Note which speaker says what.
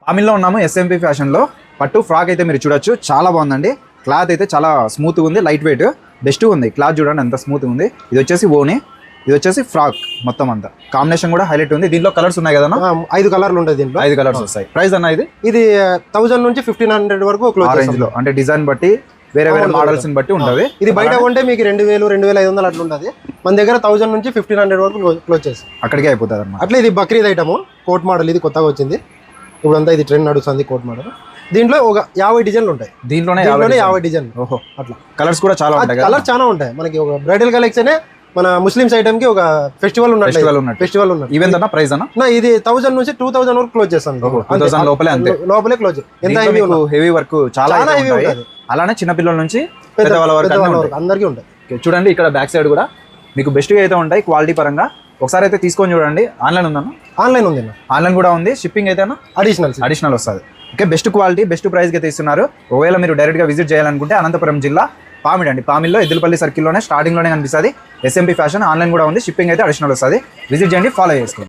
Speaker 1: ఆమిల్లో ఉన్నాము ఎస్ఎంపీ ఫ్యాషన్లో. పట్టు ఫ్రాక్ అయితే మీరు చూడొచ్చు, చాలా బాగుందండి. క్లాత్ అయితే చాలా స్మూత్గా ఉంది, లైట్ వెయిట్, బెస్ట్గా ఉంది. క్లాత్ చూడండి ఎంత స్మూత్గా ఉంది. ఇది వచ్చేసి ఓని, ఇది వచ్చేసి ఫ్రాక్. మొత్తం అంతా కాంబినేషన్ కూడా హైలైట్ ఉంది. దీంట్లో కలర్స్ ఉన్నాయి కదా,
Speaker 2: 5 కలర్లు ఉంటాయి దీంట్లో.
Speaker 1: 5 కలర్స్ వస్తాయి. ప్రైస్ అన్న ఇది
Speaker 2: 1000 నుంచి 1500 వరకు
Speaker 1: రేంజ్ లో, అంటే డిజైన్ బట్టి వేరే వేరే మోడల్స్ బట్టి ఉంటుంది.
Speaker 2: ఇది బయట కొంటే మీకు 2000 2500 అట్లా ఉంటుంది. మన దగ్గర 1000 నుంచి 1500 వరకు క్లోజ్ చేస్తాం.
Speaker 1: అక్కడికే అయిపోతుంది అన్నమాట.
Speaker 2: అట్లా ఇది బక్రీద్ ఐటమ్, కోట్ మోడల్. ఇది కొత్తగా వచ్చింది ఇప్పుడంతా, ఇది ట్రెండ్ నడుస్తుంది కోట్ మోడల్. దీంట్లో ఒక 50 డిజైన్లు ఉంటాయి.
Speaker 1: దీంట్లోనే
Speaker 2: 50 డిజైన్లు.
Speaker 1: ఓహో, అట్లా కలర్స్ కూడా చాలా ఉంటాయి.
Speaker 2: కలర్ చాలా ఉంటాయి. మనకి ఒక బ్రైడల్ కలెక్షన్ మన ముస్లిమ్స్ ఐటమ్ కి ఒక ఫెస్టివల్ ఉన్నట్టు. ఈవెన్
Speaker 1: అన్న ప్రైస్ అన్న
Speaker 2: ఇది 1000 నుంచి 2000 వరకు క్లోజ్ చేస్తాం.
Speaker 1: 2000 లోపలే, అంతే
Speaker 2: లోపలే క్లోజ్. ఎంత
Speaker 1: హెవీ వర్క్ చాలా హెవీ ఉంటుంది. అలానే చిన్న పిల్లల నుంచి పెద్దవాళ్ళ వరకు
Speaker 2: అందరికీ ఉంటాయి.
Speaker 1: చూడండి ఇక్కడ బ్యాక్ సైడ్ కూడా మీకు బెస్ట్గా అయితే ఉంటాయి క్వాలిటీ పరంగా. ఒకసారి అయితే తీసుకొని చూడండి. ఆన్లైన్ ఉందన్న?
Speaker 2: ఆన్లైన్ ఉంది,
Speaker 1: ఆన్లైన్ కూడా ఉంది. షిప్పింగ్ అయితే అడిషనల్ వస్తుంది. ఓకే, బెస్ట్ క్వాలిటీ బెస్ట్ ప్రైస్కి అయితే ఇస్తున్నారు. ఒకవేళ మీరు డైరెక్ట్గా విజిట్ చేయాలనుకుంటే అనంతపురం జిల్లా పామిడి అండి. పామిడిలో ఎద్దులపల్లి సర్కిల్లోనే స్టార్టింగ్లోనే కనిపిస్తుంది ఎస్ఎంపీ ఫ్యాషన్. ఆన్లైన్ కూడా ఉంది. షిప్పింగ్ అయితే అడిషనల్ వస్తుంది. విజిట్ చేయండి, ఫాలో చేసుకోండి.